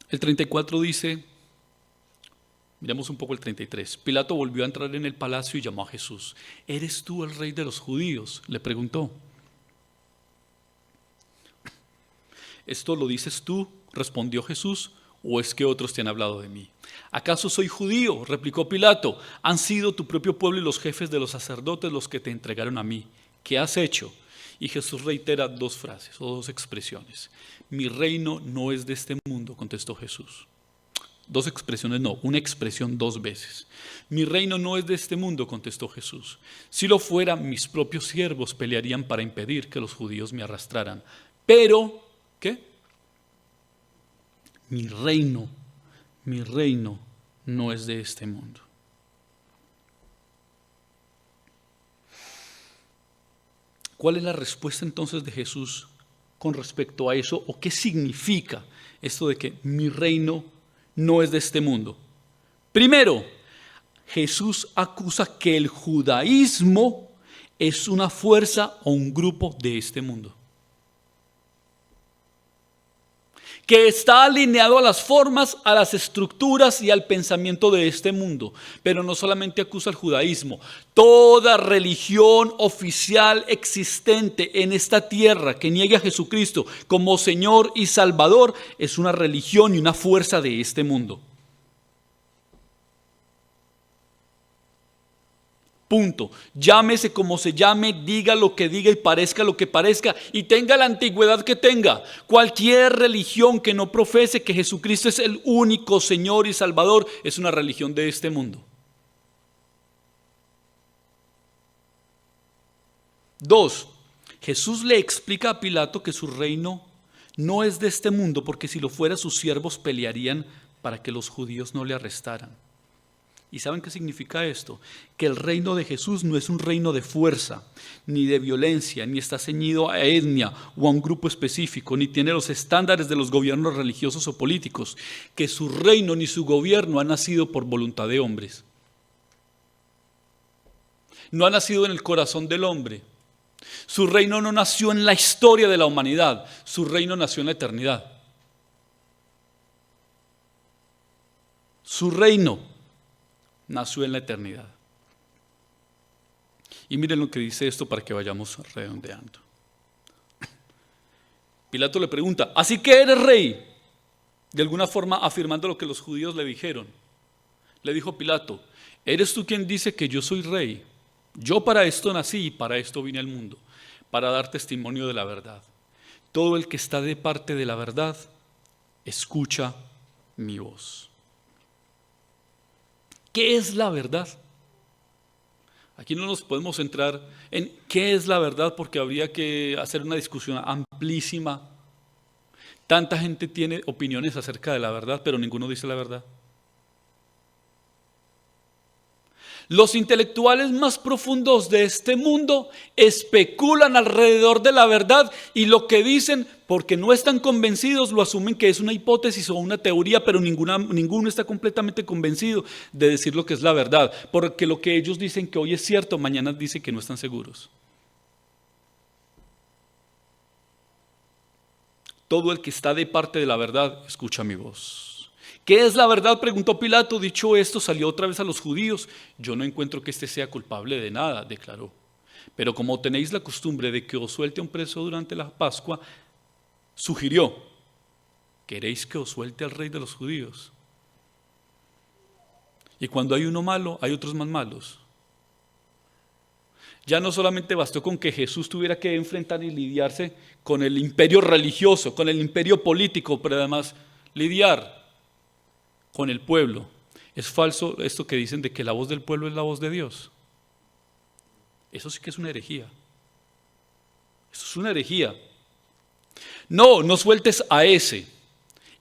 El 34 dice, miremos un poco el 33. Pilato volvió a entrar en el palacio y llamó a Jesús. ¿Eres tú el rey de los judíos?, le preguntó. ¿Esto lo dices tú?, respondió Jesús, ¿o es que otros te han hablado de mí? ¿Acaso soy judío?, replicó Pilato. Han sido tu propio pueblo y los jefes de los sacerdotes los que te entregaron a mí. ¿Qué has hecho? Y Jesús reitera 2 frases o 2 expresiones. Mi reino no es de este mundo, contestó Jesús. 2 expresiones no, una expresión 2 veces. Mi reino no es de este mundo, contestó Jesús. Si lo fuera, mis propios siervos pelearían para impedir que los judíos me arrastraran. Pero, ¿qué? Mi reino no es de este mundo. ¿Cuál es la respuesta entonces de Jesús con respecto a eso? ¿O qué significa esto de que mi reino no es de este mundo? Primero, Jesús acusa que el judaísmo es una fuerza o un grupo de este mundo, que está alineado a las formas, a las estructuras y al pensamiento de este mundo. Pero no solamente acusa al judaísmo, toda religión oficial existente en esta tierra que niegue a Jesucristo como Señor y Salvador es una religión y una fuerza de este mundo. Punto. Llámese como se llame, diga lo que diga y parezca lo que parezca y tenga la antigüedad que tenga. Cualquier religión que no profese que Jesucristo es el único Señor y Salvador es una religión de este mundo. 2. Jesús le explica a Pilato que su reino no es de este mundo, porque si lo fuera sus siervos pelearían para que los judíos no le arrestaran. ¿Y saben qué significa esto? Que el reino de Jesús no es un reino de fuerza, ni de violencia, ni está ceñido a etnia o a un grupo específico, ni tiene los estándares de los gobiernos religiosos o políticos, que su reino ni su gobierno ha nacido por voluntad de hombres. No ha nacido en el corazón del hombre. Su reino no nació en la historia de la humanidad, su reino nació en la eternidad. Su reino nació en la eternidad. Y miren lo que dice esto para que vayamos redondeando. Pilato le pregunta, ¿así que eres rey? De alguna forma afirmando lo que los judíos le dijeron. Le dijo Pilato, ¿eres tú quien dice que yo soy rey? Yo para esto nací y para esto vine al mundo, para dar testimonio de la verdad. Todo el que está de parte de la verdad, escucha mi voz. ¿Qué es la verdad? Aquí no nos podemos centrar en qué es la verdad porque habría que hacer una discusión amplísima. Tanta gente tiene opiniones acerca de la verdad, pero ninguno dice la verdad. Los intelectuales más profundos de este mundo especulan alrededor de la verdad y lo que dicen, porque no están convencidos, lo asumen que es una hipótesis o una teoría, pero ninguno está completamente convencido de decir lo que es la verdad, porque lo que ellos dicen que hoy es cierto, mañana dicen que no están seguros. Todo el que está de parte de la verdad, escucha mi voz. ¿Qué es la verdad?, preguntó Pilato. Dicho esto, salió otra vez a los judíos. Yo no encuentro que éste sea culpable de nada, declaró. Pero como tenéis la costumbre de que os suelte un preso durante la Pascua, sugirió, ¿queréis que os suelte al rey de los judíos? Y cuando hay uno malo, hay otros más malos. Ya no solamente bastó con que Jesús tuviera que enfrentar y lidiarse con el imperio religioso, con el imperio político, pero además lidiar con el pueblo. Es falso esto que dicen de que la voz del pueblo es la voz de Dios. Eso sí que es una herejía. Eso es una herejía. No sueltes a ese.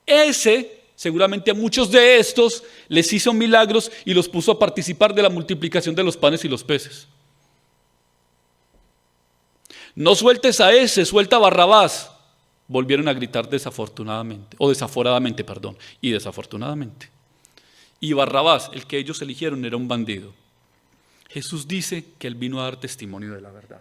Ese, seguramente a muchos de estos, les hizo milagros y los puso a participar de la multiplicación de los panes y los peces. No sueltes a ese, suelta a Barrabás. Volvieron a gritar desaforadamente. Y Barrabás, el que ellos eligieron, era un bandido. Jesús dice que él vino a dar testimonio de la verdad.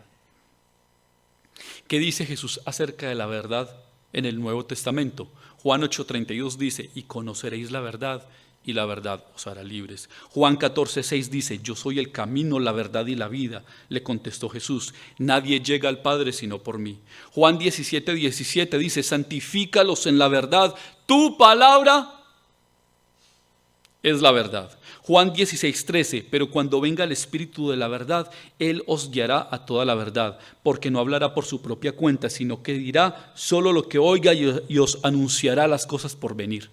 ¿Qué dice Jesús acerca de la verdad en el Nuevo Testamento? Juan 8:32 dice, y conoceréis la verdad, y la verdad os hará libres. Juan 14:6 dice, yo soy el camino, la verdad y la vida. Le contestó Jesús, nadie llega al Padre sino por mí. Juan 17:17 dice, santifícalos en la verdad, tu palabra es la verdad. Juan 16:13, pero cuando venga el Espíritu de la verdad, Él os guiará a toda la verdad, porque no hablará por su propia cuenta, sino que dirá solo lo que oiga y os anunciará las cosas por venir.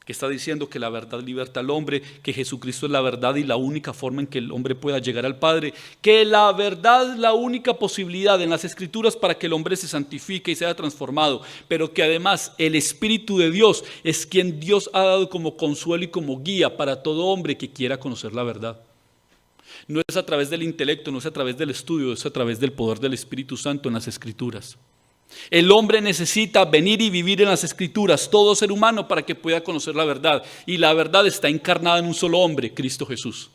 Que está diciendo que la verdad liberta al hombre, que Jesucristo es la verdad y la única forma en que el hombre pueda llegar al Padre, que la verdad es la única posibilidad en las Escrituras para que el hombre se santifique y sea transformado, pero que además el Espíritu de Dios es quien Dios ha dado como consuelo y como guía para todo hombre que quiera conocer la verdad. No es a través del intelecto, no es a través del estudio, es a través del poder del Espíritu Santo en las Escrituras. El hombre necesita venir y vivir en las Escrituras, todo ser humano, para que pueda conocer la verdad. Y la verdad está encarnada en un solo hombre, Cristo Jesús.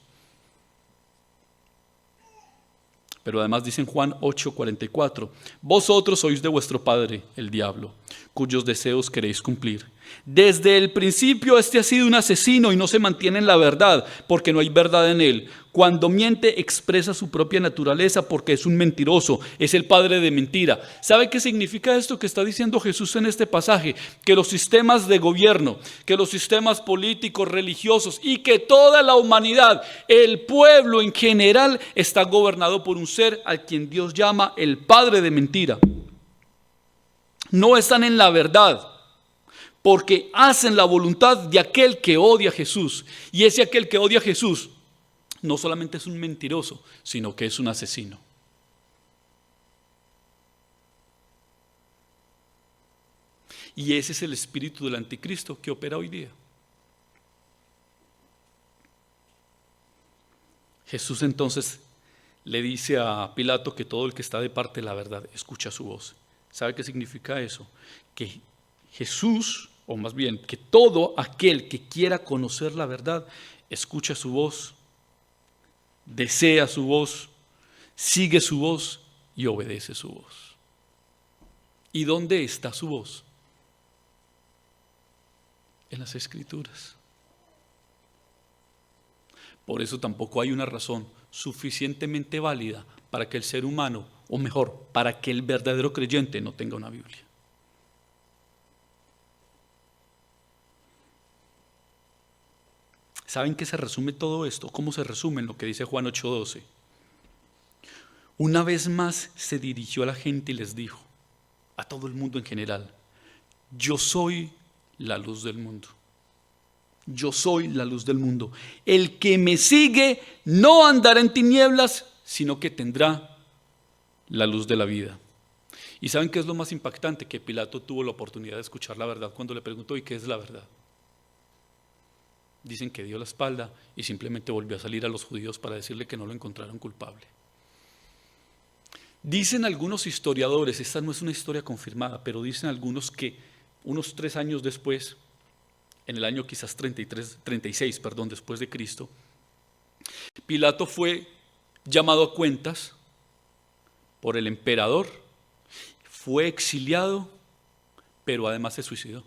Pero además dice en Juan 8:44, vosotros sois de vuestro padre, el diablo, cuyos deseos queréis cumplir. Desde el principio este ha sido un asesino y no se mantiene en la verdad, porque no hay verdad en él. Cuando miente expresa su propia naturaleza porque es un mentiroso, es el padre de mentira. ¿Sabe qué significa esto que está diciendo Jesús en este pasaje? Que los sistemas de gobierno, que los sistemas políticos, religiosos y que toda la humanidad, el pueblo en general, está gobernado por un ser al quien Dios llama el padre de mentira. No están en la verdad, porque hacen la voluntad de aquel que odia a Jesús. Y ese aquel que odia a Jesús no solamente es un mentiroso, sino que es un asesino. Y ese es el espíritu del anticristo que opera hoy día. Jesús entonces le dice a Pilato que todo el que está de parte de la verdad escucha su voz. ¿Sabe qué significa eso? Que Jesús, o más bien, que todo aquel que quiera conocer la verdad, escucha su voz, desea su voz, sigue su voz y obedece su voz. ¿Y dónde está su voz? En las Escrituras. Por eso tampoco hay una razón suficientemente válida para que el ser humano, o mejor, para que el verdadero creyente no tenga una Biblia. ¿Saben qué se resume todo esto? ¿Cómo se resume en lo que dice Juan 8:12? Una vez más se dirigió a la gente y les dijo, a todo el mundo en general, yo soy la luz del mundo. Yo soy la luz del mundo. El que me sigue no andará en tinieblas, sino que tendrá la luz de la vida. ¿Y saben qué es lo más impactante? Que Pilato tuvo la oportunidad de escuchar la verdad cuando le preguntó, ¿y qué es la verdad? Dicen que dio la espalda y simplemente volvió a salir a los judíos para decirle que no lo encontraron culpable. Dicen algunos historiadores, esta no es una historia confirmada, pero dicen algunos que unos 3 años después, en el año quizás 36 después de Cristo, Pilato fue llamado a cuentas por el emperador, fue exiliado, pero además se suicidó.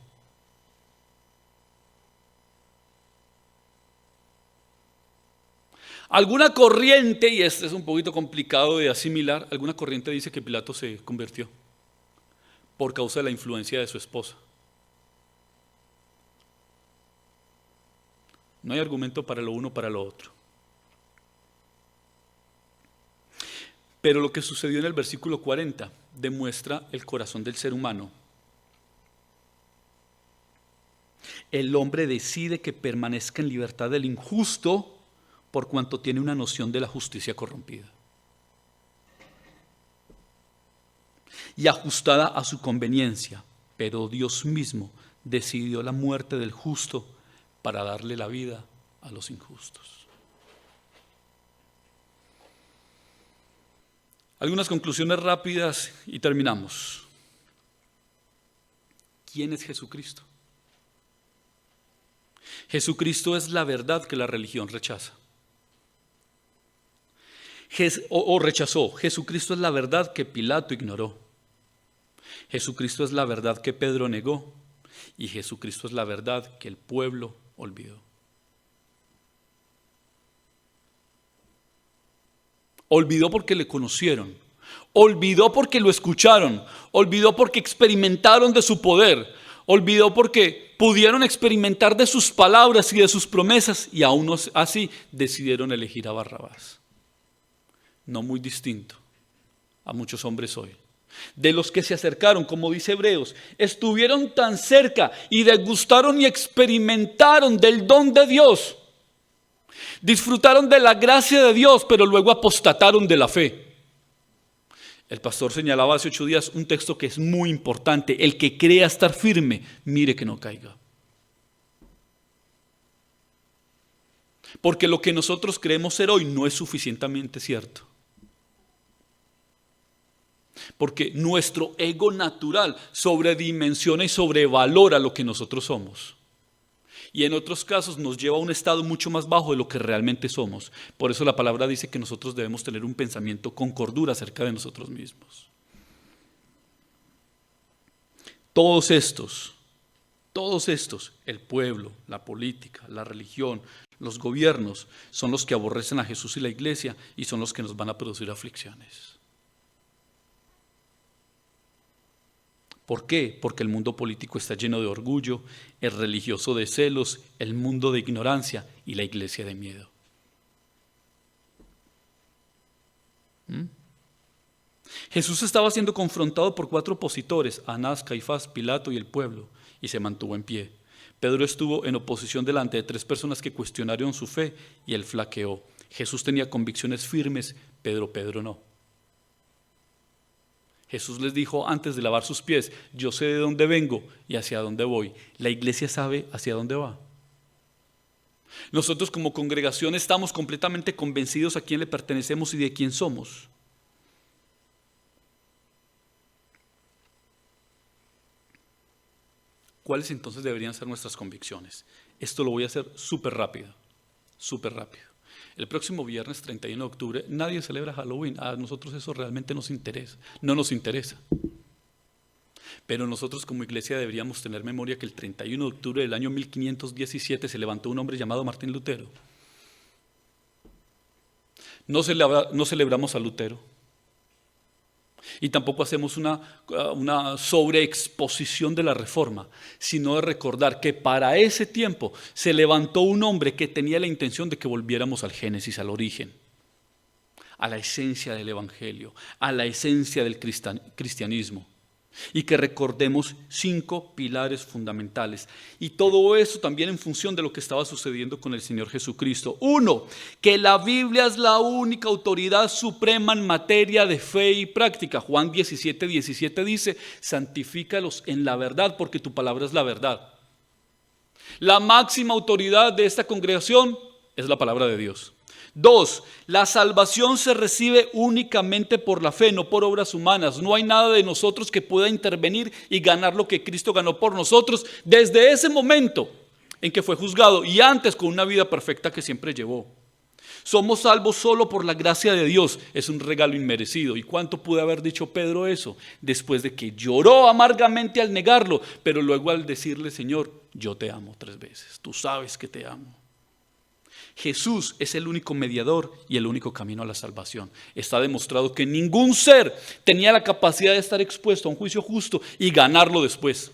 Alguna corriente, y este es un poquito complicado de asimilar, alguna corriente dice que Pilato se convirtió por causa de la influencia de su esposa. No hay argumento para lo uno o para lo otro. Pero lo que sucedió en el versículo 40 demuestra el corazón del ser humano. El hombre decide que permanezca en libertad del injusto por cuanto tiene una noción de la justicia corrompida y ajustada a su conveniencia, pero Dios mismo decidió la muerte del justo para darle la vida a los injustos. Algunas conclusiones rápidas y terminamos. ¿Quién es Jesucristo? Jesucristo es la verdad que la religión rechaza. O rechazó. Jesucristo es la verdad que Pilato ignoró. Jesucristo es la verdad que Pedro negó. Y Jesucristo es la verdad que el pueblo olvidó. Olvidó porque le conocieron. Olvidó porque lo escucharon. Olvidó porque experimentaron de su poder. Olvidó porque pudieron experimentar de sus palabras y de sus promesas. Y aún así decidieron elegir a Barrabás. No muy distinto a muchos hombres hoy. De los que se acercaron, como dice Hebreos, estuvieron tan cerca y degustaron y experimentaron del don de Dios. Disfrutaron de la gracia de Dios, pero luego apostataron de la fe. El pastor señalaba hace 8 días un texto que es muy importante. El que crea estar firme, mire que no caiga. Porque lo que nosotros creemos ser hoy no es suficientemente cierto. Porque nuestro ego natural sobredimensiona y sobrevalora lo que nosotros somos. Y en otros casos nos lleva a un estado mucho más bajo de lo que realmente somos. Por eso la palabra dice que nosotros debemos tener un pensamiento con cordura acerca de nosotros mismos. Todos estos, el pueblo, la política, la religión, los gobiernos, son los que aborrecen a Jesús y la iglesia y son los que nos van a producir aflicciones. ¿Por qué? Porque el mundo político está lleno de orgullo, el religioso de celos, el mundo de ignorancia y la iglesia de miedo. Jesús estaba siendo confrontado por 4 opositores, Anás, Caifás, Pilato y el pueblo, y se mantuvo en pie. Pedro estuvo en oposición delante de 3 personas que cuestionaron su fe y él flaqueó. Jesús tenía convicciones firmes, Pedro no. Jesús les dijo antes de lavar sus pies: yo sé de dónde vengo y hacia dónde voy. La iglesia sabe hacia dónde va. Nosotros como congregación estamos completamente convencidos a quién le pertenecemos y de quién somos. ¿Cuáles entonces deberían ser nuestras convicciones? Esto lo voy a hacer súper rápido, súper rápido. El próximo viernes 31 de octubre nadie celebra Halloween. A nosotros eso realmente nos interesa, no nos interesa. Pero nosotros como iglesia deberíamos tener memoria que el 31 de octubre del año 1517 se levantó un hombre llamado Martín Lutero. No celebramos a Lutero. Y tampoco hacemos una sobreexposición de la Reforma, sino de recordar que para ese tiempo se levantó un hombre que tenía la intención de que volviéramos al Génesis, al origen, a la esencia del Evangelio, a la esencia del cristianismo. Y que recordemos 5 pilares fundamentales. Y todo eso también en función de lo que estaba sucediendo con el Señor Jesucristo. 1, que la Biblia es la única autoridad suprema en materia de fe y práctica. Juan 17:17 dice: santifícalos en la verdad, porque tu palabra es la verdad. La máxima autoridad de esta congregación es la palabra de Dios. 2, la salvación se recibe únicamente por la fe, no por obras humanas. No hay nada de nosotros que pueda intervenir y ganar lo que Cristo ganó por nosotros desde ese momento en que fue juzgado y antes con una vida perfecta que siempre llevó. Somos salvos solo por la gracia de Dios, es un regalo inmerecido. ¿Y cuánto pudo haber dicho Pedro eso? Después de que lloró amargamente al negarlo, pero luego al decirle: Señor, yo te amo 3 veces, tú sabes que te amo. Jesús es el único mediador y el único camino a la salvación. Está demostrado que ningún ser tenía la capacidad de estar expuesto a un juicio justo y ganarlo después.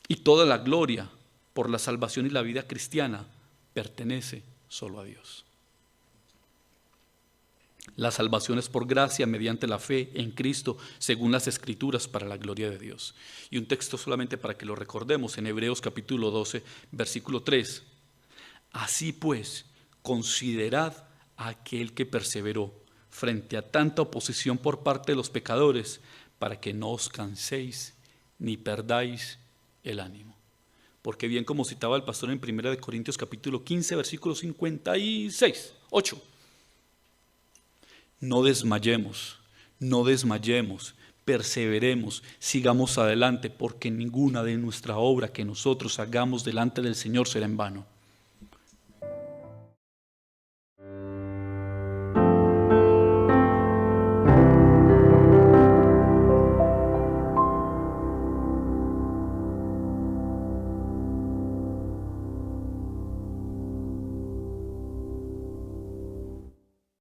Y toda la gloria por la salvación y la vida cristiana pertenece solo a Dios. La salvación es por gracia mediante la fe en Cristo, según las Escrituras, para la gloria de Dios. Y un texto solamente para que lo recordemos, en Hebreos capítulo 12, versículo 3. Así pues, considerad a aquel que perseveró frente a tanta oposición por parte de los pecadores, para que no os canséis ni perdáis el ánimo. Porque bien como citaba el pastor en 1 Corintios capítulo 15, versículo 56, 8. No desmayemos, perseveremos, sigamos adelante, porque ninguna de nuestra obra que nosotros hagamos delante del Señor será en vano.